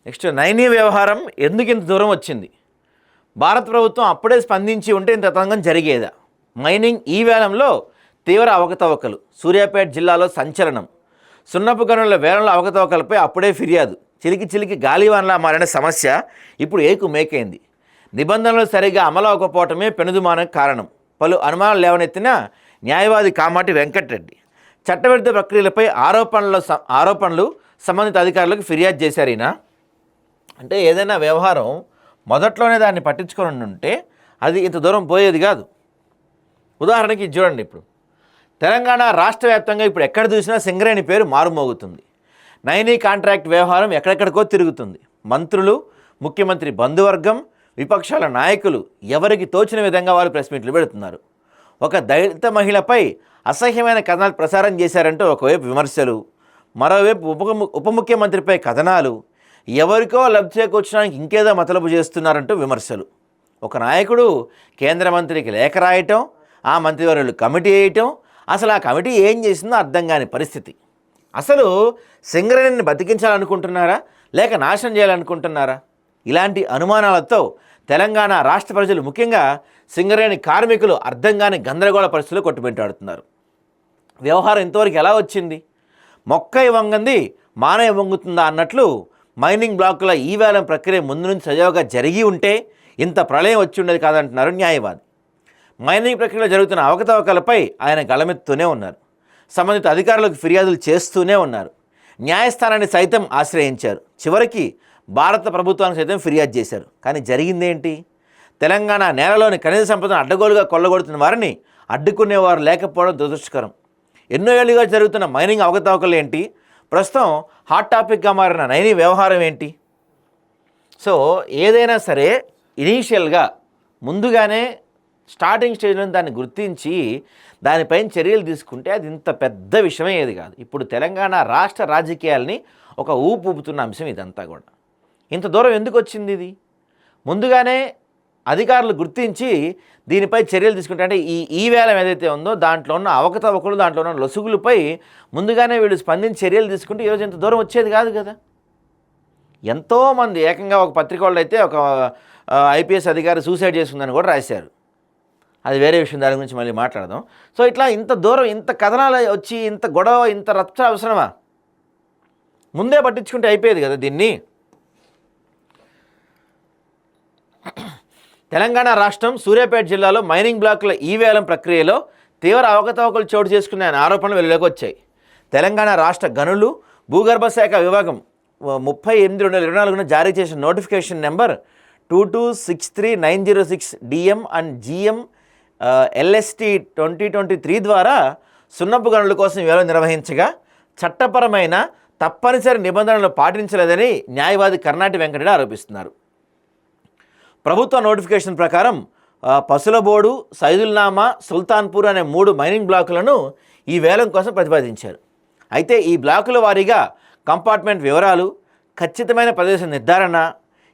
Next Naini వ్యవహారం ఎందుకు ఇంత దూరం వచ్చింది? భారత ప్రభుత్వం అప్పుడే స్పందించి ఉంటే ఇంత తతంగం జరిగేదా? మైనింగ్ ఈ వేలంలో తీవ్ర అవకతవకలు, సూర్యాపేట జిల్లాలో సంచలనం. సున్నపు గనుల వేలంలో అవకతవకలపై అప్పుడే ఫిర్యాదు. చిలికి చిలికి గాలివాన్లా మారిన సమస్య ఇప్పుడు ఏకుమేకైంది. నిబంధనలు సరిగా అమలు అవ్వకపోవటమే పెనుదుమానకు కారణం. పలు అనుమానాలు లేవనెత్తిన న్యాయవాది కామాటి వెంకటరెడ్డి చట్టవిరుద్ధ ప్రక్రియలపై ఆరోపణలు సంబంధిత అధికారులకు ఫిర్యాదు చేశారు. ఈయన అంటే ఏదైనా వ్యవహారం మొదట్లోనే దాన్ని పట్టించుకొని ఉంటే అది ఇంత దూరం పోయేది కాదు. ఉదాహరణకి ఇది చూడండి, ఇప్పుడు తెలంగాణ రాష్ట్ర వ్యాప్తంగా ఇప్పుడు ఎక్కడ చూసినా సింగరేణి పేరు మారుమోగుతుంది. నైనీ కాంట్రాక్ట్ వ్యవహారం ఎక్కడెక్కడికో తిరుగుతుంది. మంత్రులు, ముఖ్యమంత్రి బంధువర్గం, విపక్షాల నాయకులు ఎవరికి తోచిన విధంగా వారు ప్రెస్ మీట్లు పెడుతున్నారు. ఒక దళిత మహిళపై అసహ్యమైన కథనాలు ప్రసారం చేశారంటూ ఒకవైపు విమర్శలు, మరోవైపు ఉప ముఖ్యమంత్రిపై కథనాలు, ఎవరికో లబ్ధి చేకూర్చడానికి ఇంకేదో మతలబు చేస్తున్నారంటూ విమర్శలు. ఒక నాయకుడు కేంద్ర మంత్రికి లేఖ రాయటం, ఆ మంత్రివర్యులు కమిటీ వేయటం, అసలు ఆ కమిటీ ఏం చేసిందో అర్థం కాని పరిస్థితి. అసలు సింగరేణిని బతికించాలనుకుంటున్నారా లేక నాశనం చేయాలనుకుంటున్నారా? ఇలాంటి అనుమానాలతో తెలంగాణ రాష్ట్ర ప్రజలు, ముఖ్యంగా సింగరేణి కార్మికులు అర్థం కాని గందరగోళ పరిస్థితులు కొట్టుమిట్టాడుతున్నారు. వ్యవహారం ఇంతవరకు ఎలా వచ్చింది? మొక్కై వంగంది మానవ వంగుతుందా అన్నట్లు మైనింగ్ బ్లాకుల ఈ వేలం ప్రక్రియ ముందు నుంచి సజావుగా జరిగి ఉంటే ఇంత ప్రళయం వచ్చి ఉండేది కాదంటున్నారు న్యాయవాది. మైనింగ్ ప్రక్రియలో జరుగుతున్న అవకతవకలపై ఆయన గళమెత్తుతూనే ఉన్నారు. సంబంధిత అధికారులకు ఫిర్యాదులు చేస్తూనే ఉన్నారు. న్యాయస్థానాన్ని సైతం ఆశ్రయించారు. చివరికి భారత ప్రభుత్వానికి సైతం ఫిర్యాదు చేశారు. కానీ జరిగిందేంటి? తెలంగాణ నేలలోని ఖనిజ సంపదను అడ్డగోలుగా కొల్లగొడుతున్న వారిని అడ్డుకునేవారు లేకపోవడం దురదృష్టకరం. ఎన్నో ఏళ్ళుగా జరుగుతున్న మైనింగ్ అవకతవకలు ఏంటి? ప్రస్తుతం హాట్ టాపిక్గా మారిన నైనీ వ్యవహారం ఏంటి? సో ఏదైనా సరే ఇనీషియల్గా ముందుగానే స్టార్టింగ్ స్టేజ్లో దాన్ని గుర్తించి దానిపైన చర్యలు తీసుకుంటే అది ఇంత పెద్ద విషయమే ఏది కాదు. ఇప్పుడు తెలంగాణ రాష్ట్ర రాజకీయాల్ని ఒక ఊపుతున్న అంశం ఇదంతా కూడా. ఇంత దూరం ఎందుకు వచ్చింది? ఇది ముందుగానే అధికారులు గుర్తించి దీనిపై చర్యలు తీసుకుంటే, అంటే ఈ వేలం ఏదైతే ఉందో దాంట్లో ఉన్న అవకతవకలు, దాంట్లో ఉన్న లొసుగులపై ముందుగానే వీళ్ళు స్పందించి చర్యలు తీసుకుంటే ఈరోజు ఇంత దూరం వచ్చేది కాదు కదా. ఎంతోమంది ఏకంగా ఒక పత్రిక వాళ్ళు అయితే ఒక ఐపీఎస్ అధికారి సూసైడ్ చేసుకుందని కూడా రాశారు. అది వేరే విషయం, దాని గురించి మళ్ళీ మాట్లాడదాం. సో ఇట్లా ఇంత దూరం ఇంత కథనాలు వచ్చి ఇంత గొడవ ఇంత రచ్చ అవసరమా? ముందే పట్టించుకుంటే అయిపోయేది కదా దీన్ని. తెలంగాణ రాష్ట్రం సూర్యాపేట జిల్లాలో మైనింగ్ బ్లాకుల ఈ వేలం ప్రక్రియలో తీవ్ర అవకతవకలు చోటు చేసుకునే ఆరోపణలు వెలుగులోకి వచ్చాయి. తెలంగాణ రాష్ట్ర గనులు భూగర్భ శాఖ విభాగం 30/8/2024 జారీ చేసిన notification number 2263/906 DM and GM LST 2023 ద్వారా సున్నపు గనుల కోసం వేలం నిర్వహించగా చట్టపరమైన తప్పనిసరి నిబంధనలు పాటించలేదని న్యాయవాది కర్ణాటి వెంకటరెడ్డి ఆరోపిస్తున్నారు. ప్రభుత్వ నోటిఫికేషన్ ప్రకారం పసులబోడు, సైదుల్నామా, సుల్తాన్పూర్ అనే 3 మైనింగ్ బ్లాకులను ఈ వేలం కోసం ప్రతిపాదించారు. అయితే ఈ బ్లాకుల వారీగా కంపార్ట్మెంట్ వివరాలు, ఖచ్చితమైన ప్రదేశ నిర్ధారణ,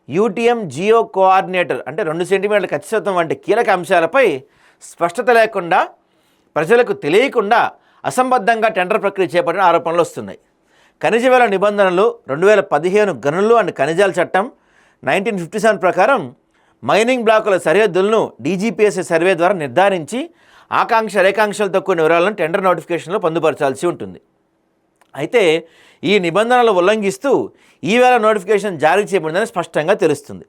UTM జియో కోఆర్డినేటర్ అంటే 2 సెంటీమీటర్ల ఖచ్చితత్వం వంటి కీలక అంశాలపై స్పష్టత లేకుండా, ప్రజలకు తెలియకుండా అసంబద్ధంగా టెండర్ ప్రక్రియ చేపట్టిన ఆరోపణలు వస్తున్నాయి. ఖనిజ వేల నిబంధనలు 2015 గనులు అండ్ ఖనిజాల చట్టం 1957 ప్రకారం మైనింగ్ బ్లాకుల సరిహద్దులను DGPSA సర్వే ద్వారా నిర్ధారించి రేఖాంశాలతో కూడిన వివరాలను టెండర్ నోటిఫికేషన్లో పొందుపరచాల్సి ఉంటుంది. అయితే ఈ నిబంధనలు ఉల్లంఘిస్తూ ఈవేళ నోటిఫికేషన్ జారీ చేయబడిందని స్పష్టంగా తెలుస్తుంది.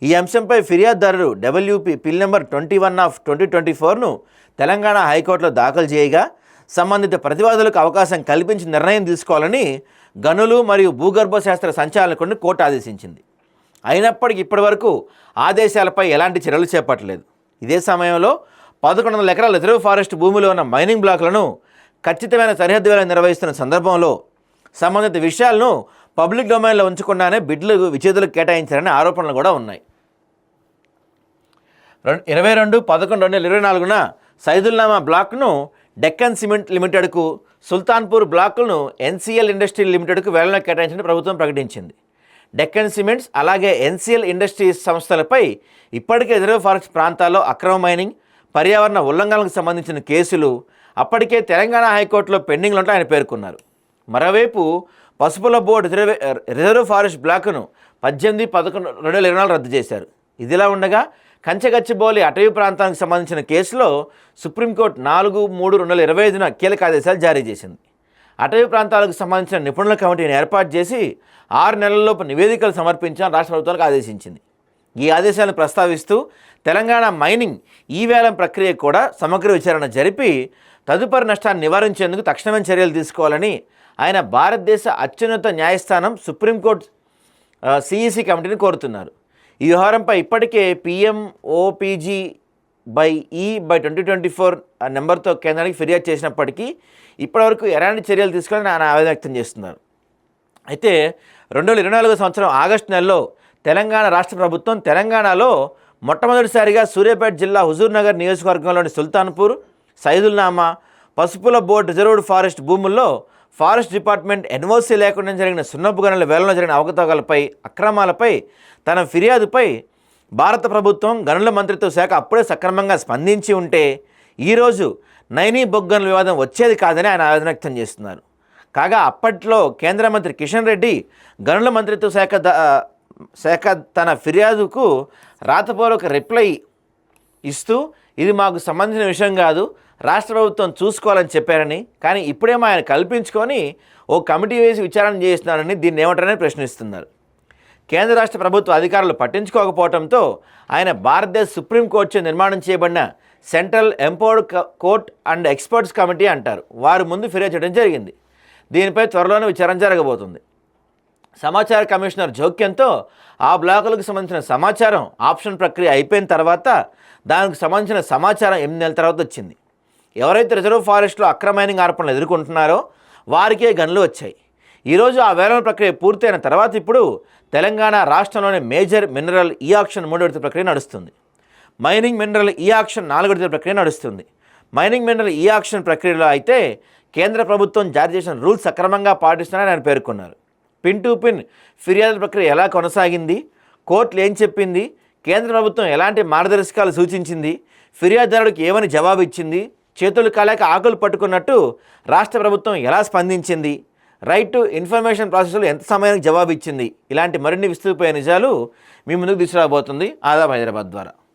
ఈ అంశంపై ఫిర్యాదుదారుడు WP పిల్ నెంబర్ 21/2024ను తెలంగాణ హైకోర్టులో దాఖలు చేయగా సంబంధిత ప్రతివాదులకు అవకాశం కల్పించి నిర్ణయం తీసుకోవాలని గనులు మరియు భూగర్భ శాస్త్ర సంచాలకుడిని కోర్టు ఆదేశించింది. అయినప్పటికీ ఇప్పటివరకు ఆదేశాలపై ఎలాంటి చర్యలు చేపట్టలేదు. ఇదే సమయంలో 1100 ఎకరాల రిజర్వ్ ఫారెస్ట్ భూమిలో ఉన్న మైనింగ్ బ్లాకులను ఖచ్చితమైన సరిహద్దు వేల నిర్వహిస్తున్న సందర్భంలో సంబంధిత విషయాలను పబ్లిక్ డొమైన్లో ఉంచకుండానే బిడ్లు విచేతులకు కేటాయించారనే ఆరోపణలు కూడా ఉన్నాయి. 22/11/2024న సైదుల్నామా బ్లాక్ను డెక్కన్ సిమెంట్ లిమిటెడ్కు, సుల్తాన్పూర్ బ్లాకులను NCL ఇండస్ట్రీ లిమిటెడ్కు వేలంలో కేటాయించని ప్రభుత్వం ప్రకటించింది. డెక్కన్ సిమెంట్స్ అలాగే NCL ఇండస్ట్రీస్ సంస్థలపై ఇప్పటికే రిజర్వ్ ఫారెస్ట్ ప్రాంతాల్లో అక్రమ మైనింగ్, పర్యావరణ ఉల్లంఘనలకు సంబంధించిన కేసులు అప్పటికే తెలంగాణ హైకోర్టులో పెండింగ్లో ఉంటాయని ఆయన పేర్కొన్నారు. మరోవైపు పసుపుల బోర్డు రిజర్వ్ ఫారెస్ట్ బ్లాక్ను 18/11/2024 రద్దు చేశారు. ఇదిలా ఉండగా కంచగచ్చిబౌలి అటవీ ప్రాంతానికి సంబంధించిన కేసులో సుప్రీంకోర్టు 4/3/2025 కీలక ఆదేశాలు జారీ చేసింది. అటవీ ప్రాంతాలకు సంబంధించిన నిపుణుల కమిటీని ఏర్పాటు చేసి 6 నెలల్లోపు నివేదికలు సమర్పించాలని రాష్ట్ర ప్రభుత్వాలకు ఆదేశించింది. ఈ ఆదేశాలను ప్రస్తావిస్తూ తెలంగాణ మైనింగ్ ఈవేలం ప్రక్రియ కూడా సమగ్ర విచారణ జరిపి తదుపరి నష్టాన్ని నివారించేందుకు తక్షణమే చర్యలు తీసుకోవాలని ఆయన భారతదేశ అత్యున్నత న్యాయస్థానం సుప్రీంకోర్టు సిఈసి కమిటీని కోరుతున్నారు. ఈ వ్యవహారంపై ఇప్పటికే PMOPG/E/2024 నెంబర్తో కేంద్రానికి ఫిర్యాదు చేసినప్పటికీ ఇప్పటివరకు ఎలాంటి చర్యలు తీసుకోవాలని ఆయన ఆవేదన వ్యక్తం చేస్తున్నారు. అయితే 2024 సంవత్సరం ఆగస్టు నెలలో తెలంగాణ రాష్ట్ర ప్రభుత్వం తెలంగాణలో మొట్టమొదటిసారిగా సూర్యాపేట జిల్లా హుజూర్నగర్ నియోజకవర్గంలోని సుల్తాన్పూర్, సైదుల్నామా, పసుపుల బోర్డు రిజర్వ్డ్ ఫారెస్ట్ భూముల్లో ఫారెస్ట్ డిపార్ట్మెంట్ ఎన్ఓసీ లేకుండా జరిగిన సున్నపు గనుల వేలంలో జరిగిన అవకతవకలపై, అక్రమాలపై తన ఫిర్యాదుపై భారత ప్రభుత్వం గనుల మంత్రిత్వ శాఖ అప్పుడే సక్రమంగా స్పందించి ఉంటే ఈరోజు నైనీ బొగ్గనుల వివాదం వచ్చేది కాదని ఆయన ఆవేదన వ్యక్తం చేస్తున్నారు. కాగా అప్పట్లో కేంద్ర మంత్రి కిషన్ రెడ్డి గనుల మంత్రిత్వ శాఖ తన ఫిర్యాదుకు రాతపూర్వక రిప్లై ఇస్తూ ఇది మాకు సంబంధించిన విషయం కాదు, రాష్ట్ర ప్రభుత్వం చూసుకోవాలని చెప్పారని, కానీ ఇప్పుడేమో ఆయన కల్పించుకొని ఓ కమిటీ వేసి విచారణ చేస్తున్నారని దీన్ని ఏమంటారని ప్రశ్నిస్తున్నారు. కేంద్ర రాష్ట్ర ప్రభుత్వ అధికారులు పట్టించుకోకపోవడంతో ఆయన భారతదేశ సుప్రీంకోర్టు నిర్మాణం చేయబడిన central empowered court and experts committee అంటారు, వారి ముందు ఫిర్యాదు చేయడం జరిగింది. దీనిపై త్వరలోనే విచారణ జరగబోతుంది. సమాచార కమిషనర్ జోక్యంతో ఆ బ్లాకులకు సంబంధించిన సమాచారం ఆప్షన్ ప్రక్రియ అయిపోయిన తర్వాత దానికి సంబంధించిన సమాచారం 8 నెలల తర్వాత వచ్చింది. ఎవరైతే రిజర్వ్ ఫారెస్ట్లో అక్రమైనింగ్ ఆరోపణలు ఎదుర్కొంటున్నారో వారికే గనులు వచ్చాయి. ఈరోజు ఆ వేలం ప్రక్రియ పూర్తయిన తర్వాత ఇప్పుడు తెలంగాణ రాష్ట్రంలోని మేజర్ మినరల్ ఈ ఆక్షన్ 3వ విడత ప్రక్రియ నడుస్తుంది. మైనింగ్ మినరల్ ఈ ఆక్షన్ 4వ విడత ప్రక్రియ నడుస్తుంది. మైనింగ్ మినరల్ ఈ ఆక్షన్ ప్రక్రియలో అయితే కేంద్ర ప్రభుత్వం జారీ చేసిన రూల్స్ సక్రమంగా పాటిస్తున్నారని ఆయన పేర్కొన్నారు. పిన్ టు పిన్ ఫిర్యాదుల ప్రక్రియ ఎలా కొనసాగింది, కోర్టులు ఏం చెప్పింది, కేంద్ర ప్రభుత్వం ఎలాంటి మార్గదర్శకాలు సూచించింది, ఫిర్యాదుదారుడికి ఏమని జవాబు ఇచ్చింది, చేతులు కాలేక ఆకులు పట్టుకున్నట్టు రాష్ట్ర ప్రభుత్వం ఎలా స్పందించింది, రైట్ టు ఇన్ఫర్మేషన్ ప్రాసెస్లో ఎంత సమయానికి జవాబు ఇచ్చింది, ఇలాంటి మరిన్ని విస్తృతమైన నిజాలు మీ ముందుకు తీసుకురాబోతుంది ఆదాబ్ హైదరాబాద్ ద్వారా.